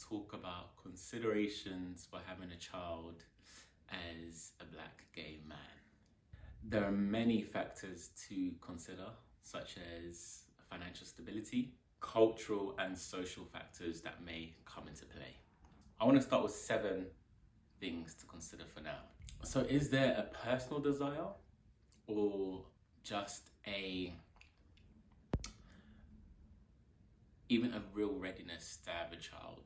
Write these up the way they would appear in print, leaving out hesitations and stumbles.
talk about considerations for having a child as a black gay man. There are many factors to consider, such as financial stability, cultural and social factors that may come into play. I want to start with 7 things to consider for now. So is there a personal desire or just even a real readiness to have a child?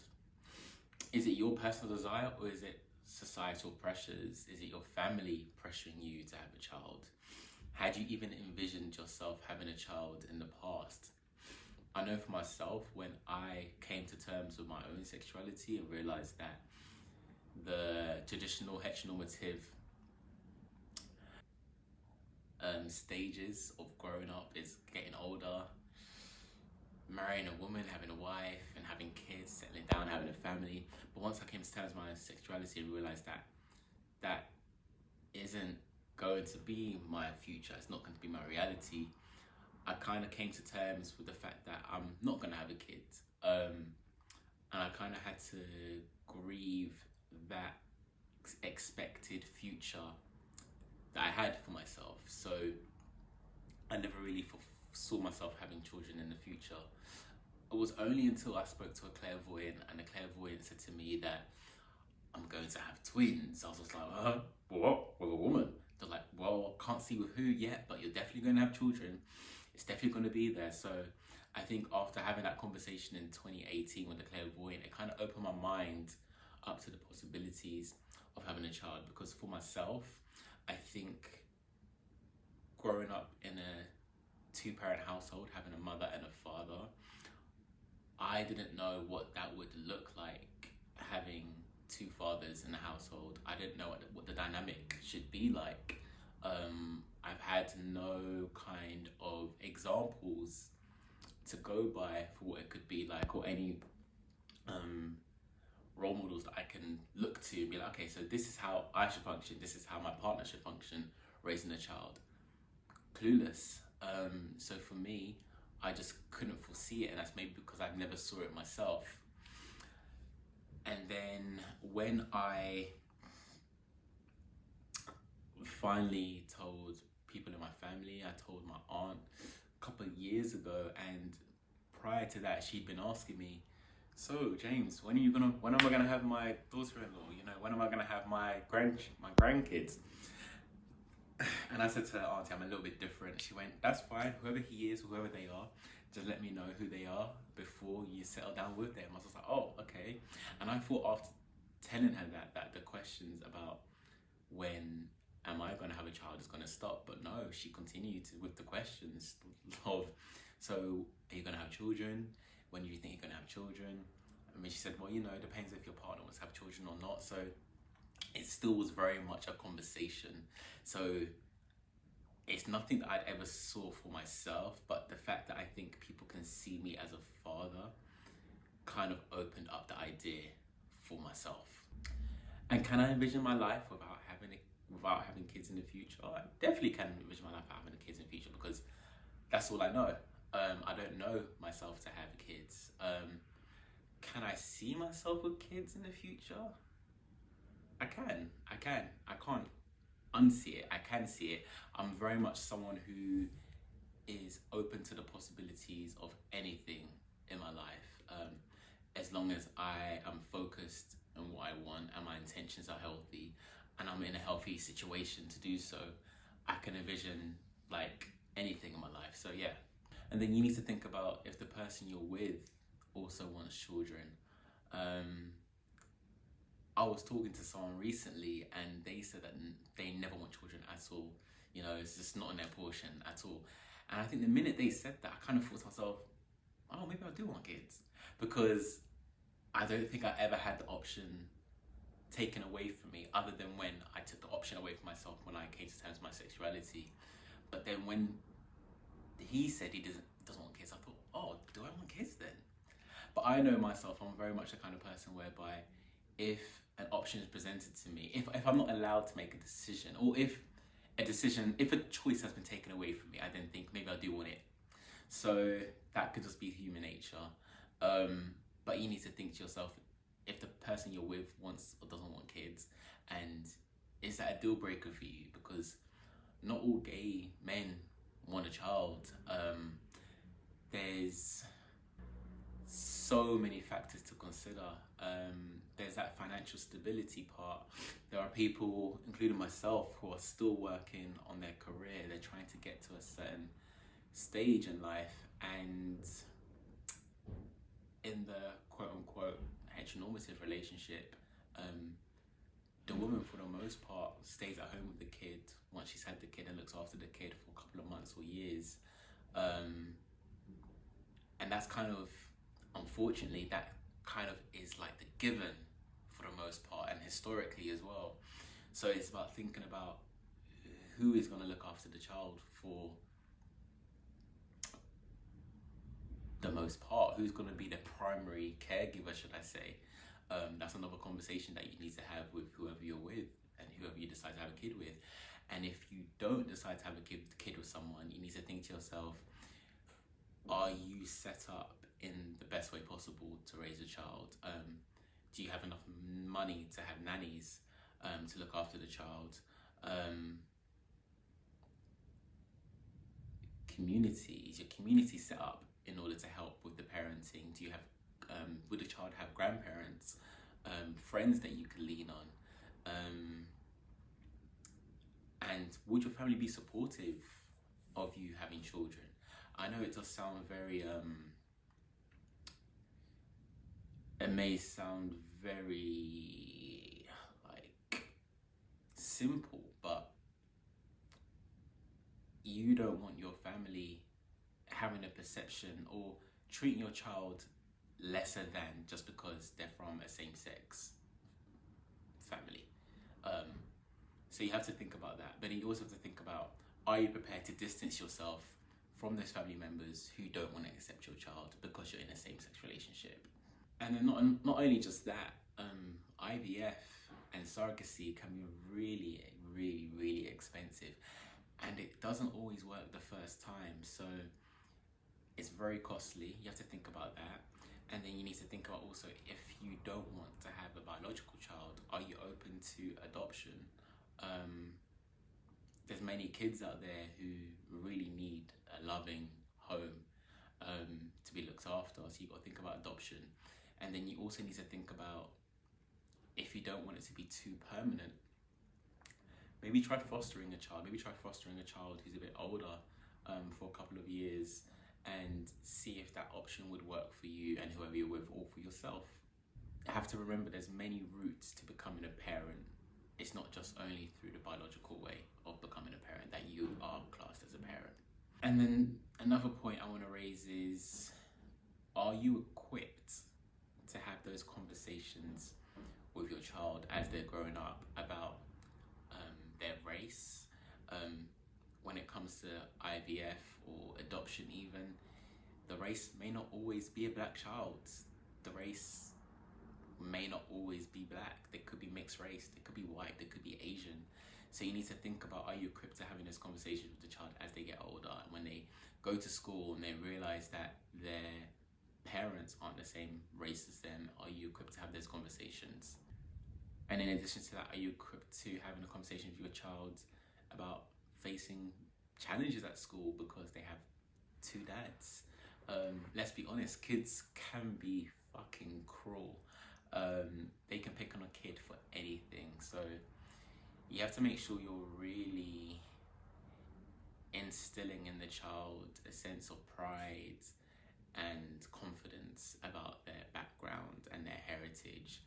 Is it your personal desire or is it societal pressures? Is it your family pressuring you to have a child? Had you even envisioned yourself having a child in the past? I know for myself, when I came to terms with my own sexuality and realized that the traditional heteronormative stages of growing up is getting older, marrying a woman, having a wife and having kids, settling down, having a family. But once I came to terms with my sexuality and realized that that isn't going to be my future, it's not going to be my reality, I kind of came to terms with the fact that I'm not going to have a kid. And I kind of had to grieve that expected future that I had for myself. So I never really saw myself having children in the future. It was only until I spoke to a clairvoyant and the clairvoyant said to me that I'm going to have twins. I was just like, what? With a woman? They're like, well, I can't see with who yet, but you're definitely going to have children. It's definitely going to be there. So I think after having that conversation in 2018 with the clairvoyant, it kind of opened my mind up to the possibilities of having a child. Because for myself, I think growing up in a 2-parent household, having a mother and a father, I didn't know what that would look like, having 2 fathers in the household. I didn't know what the dynamic should be like. I've had no kind of examples to go by for what it could be like, or any role models that I can look to and be like, okay, so this is how I should function, this is how my partner should function raising a child. Clueless. So for me, I just couldn't foresee it, and that's maybe because I never saw it myself. And then when I finally told people in my family, I told my aunt a couple of years ago, and prior to that, she'd been asking me, so James, when am I gonna have my daughter-in-law? You know, when am I gonna have my grandkids? And I said to her, auntie, I'm a little bit different. She went, that's fine, whoever he is, whoever they are, just let me know who they are before you settle down with them. I was just like, oh, okay. And I thought after telling her that the questions about when am I going to have a child is going to stop. But no, she continued with the questions of, so are you going to have children? When do you think you're going to have children? I mean, she said, well, you know, it depends if your partner wants to have children or not. So it still was very much a conversation. So it's nothing that I'd ever saw for myself, but the fact that I think people can see me as a father kind of opened up the idea for myself. And can I envision my life without having kids in the future? I definitely can envision my life without having kids in the future, because that's all I know. I don't know myself to have kids. Can I see myself with kids in the future? I can. I can't unsee it. I can see it. I'm very much someone who is open to the possibilities of anything in my life, as long as I am focused on what I want and my intentions are healthy and I'm in a healthy situation to do so. I can envision like anything in my life. So yeah. And then you need to think about if the person you're with also wants children. I was talking to someone recently and they said that they never want children at all. You know, it's just not in their portion at all. And I think the minute they said that, I kind of thought to myself, oh, maybe I do want kids. Because I don't think I ever had the option taken away from me, other than when I took the option away from myself when I came to terms with my sexuality. But then when he said he doesn't want kids, I thought, oh, do I want kids then? But I know myself, I'm very much the kind of person whereby if an option is presented to me, if I'm not allowed to make a decision, or if a choice has been taken away from me, I then think maybe I do want it. So that could just be human nature. But you need to think to yourself, person you're with wants or doesn't want kids, and is that a deal breaker for you? Because not all gay men want a child. There's so many factors to consider. There's that financial stability part. There are people, including myself, who are still working on their career. They're trying to get to a certain stage in life, and in the quote-unquote heteronormative relationship, the woman, for the most part, stays at home with the kid once she's had the kid and looks after the kid for a couple of months or years. And that's kind of, unfortunately, that kind of is like the given for the most part, and historically as well. So it's about thinking about who is going to look after the child for the most part, who's going to be the primary caregiver, should I say. That's another conversation that you need to have with whoever you're with and whoever you decide to have a kid with. And if you don't decide to have a kid with someone, you need to think to yourself, are you set up in the best way possible to raise a child? Do you have enough money to have nannies to look after the child? Community, is your community set up in order to help with the parenting? Do you have would the child have grandparents, friends that you can lean on, and would your family be supportive of you having children? I know it does sound very it may sound very like simple, but you don't want your family having a perception or treating your child lesser than just because they're from a same-sex family. So you have to think about that, but you also have to think about, are you prepared to distance yourself from those family members who don't want to accept your child because you're in a same-sex relationship? And then not only just that, IVF and surrogacy can be really, really, really expensive, and it doesn't always work the first time. So it's very costly. You have to think about that. And then you need to think about also, if you don't want to have a biological child, are you open to adoption? There's many kids out there who really need a loving home to be looked after. So you've got to think about adoption. And then you also need to think about, if you don't want it to be too permanent, maybe try fostering a child. Maybe try fostering a child who's a bit older for a couple of years, and see if that option would work for you and whoever you're with, or for yourself. You have to remember there's many routes to becoming a parent. It's not just only through the biological way of becoming a parent that you are classed as a parent. And then another point I want to raise is, are you equipped to have those conversations with your child as they're growing up about their race? When it comes to IVF or adoption even, the race may not always be a black child. The race may not always be black. They could be mixed race, they could be white, they could be Asian. So you need to think about, are you equipped to having those conversations with the child as they get older, and when they go to school and they realize that their parents aren't the same race as them, are you equipped to have those conversations? And in addition to that, are you equipped to having a conversation with your child about facing challenges at school because they have two dads? Let's be honest, kids can be fucking cruel. They can pick on a kid for anything. So you have to make sure you're really instilling in the child a sense of pride and confidence about their background and their heritage,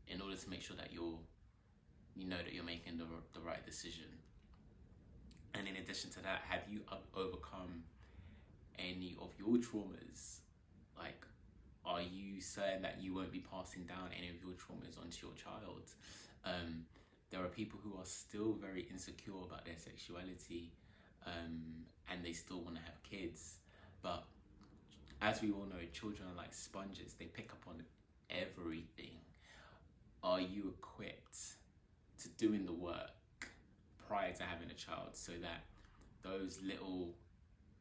in order to make sure that you know that you're making the right decision. And in addition to that, have you overcome any of your traumas? Like, are you certain that you won't be passing down any of your traumas onto your child? There are people who are still very insecure about their sexuality, and they still want to have kids. But as we all know, children are like sponges. They pick up on everything. Are you equipped to doing the work prior to having a child, so that those little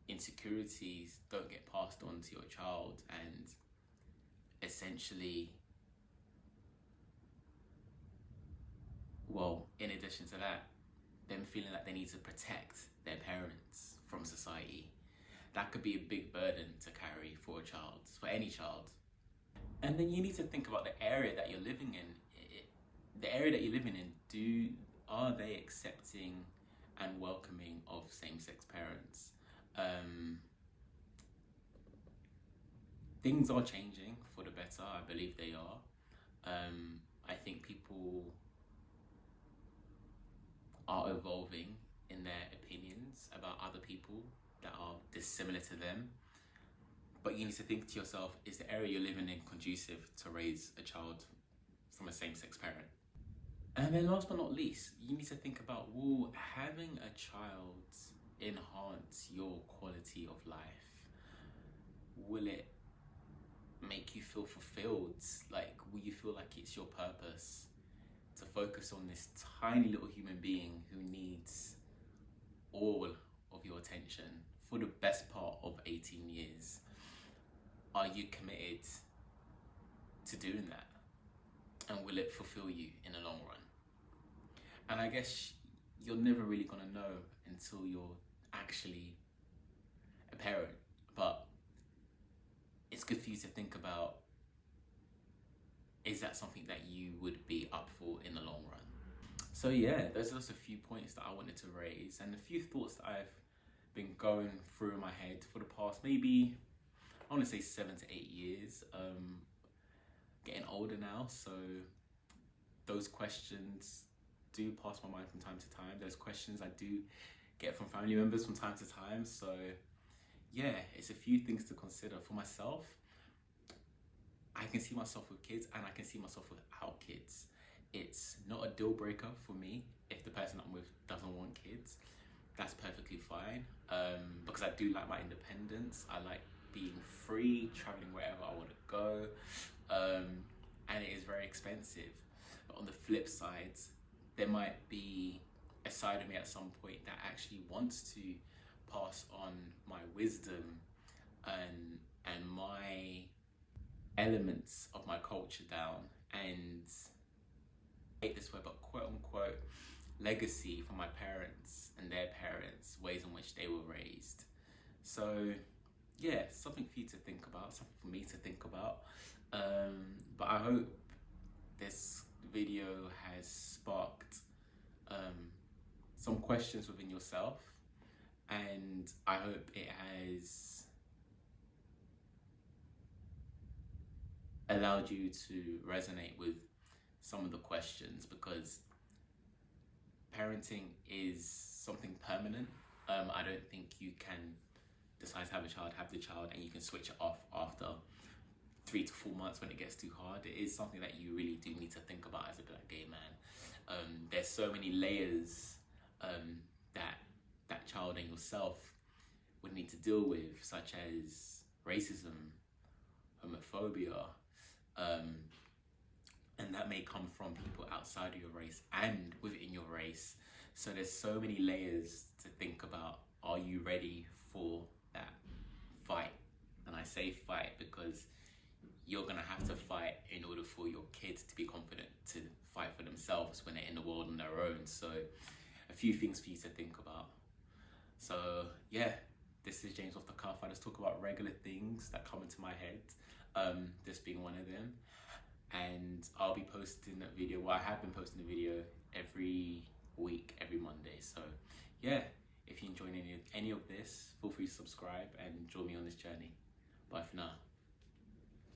insecurities don't get passed on to your child and essentially Well, in addition to that, them feeling like they need to protect their parents from society. That could be a big burden to carry for a child, for any child. And then you need to think about the area that you're living in. The area that you're living in, are they accepting and welcoming of same-sex parents? Things are changing for the better. I believe they are. I think people are evolving in their opinions about other people that are dissimilar to them. But you need to think to yourself, is the area you're living in conducive to raise a child from a same-sex parent? And then last but not least, you need to think about, will having a child enhance your quality of life? Will it make you feel fulfilled? Like, will you feel like it's your purpose to focus on this tiny little human being who needs all of your attention for the best part of 18 years? Are you committed to doing that? And will it fulfill you in the long run? And I guess you're never really gonna know until you're actually a parent, but it's good for you to think about, is that something that you would be up for in the long run? So yeah, those are just a few points that I wanted to raise and a few thoughts that I've been going through in my head for the past, maybe, I want to say 7 to 8 years. Getting older now, so those questions do pass my mind from time to time. Those questions I do get from family members from time to time. So yeah, it's a few things to consider. For myself, I can see myself with kids and I can see myself without kids. It's not a deal breaker for me if the person I'm with doesn't want kids. That's perfectly fine, because I do like my independence. I like being free, traveling wherever I want to go, and it is very expensive. But on the flip side, there might be a side of me at some point that actually wants to pass on my wisdom and my elements of my culture down, and I hate this word, but quote unquote legacy from my parents and their parents, ways in which they were raised. So yeah, something for you to think about, something for me to think about. But I hope this video has sparked some questions within yourself, and I hope it has allowed you to resonate with some of the questions, because parenting is something permanent. I don't think you can decide to have the child, and you can switch it off after 3 to 4 months when it gets too hard. It is something that you really do need to think about as a black gay man. There's so many layers that child and yourself would need to deal with, such as racism, homophobia, and that may come from people outside of your race and within your race. So there's so many layers to think about. Are you ready for that fight? And I say fight because you're gonna have to fight in order for your kids to be confident to fight for themselves when they're in the world on their own. So a few things for you to think about. So yeah, this is James off the cuff. I just talk about regular things that come into my head, this being one of them. And I'll be posting that video, well, I have been posting a video every week, every Monday. So yeah, if you enjoy any of this, feel free to subscribe and join me on this journey. Bye for now.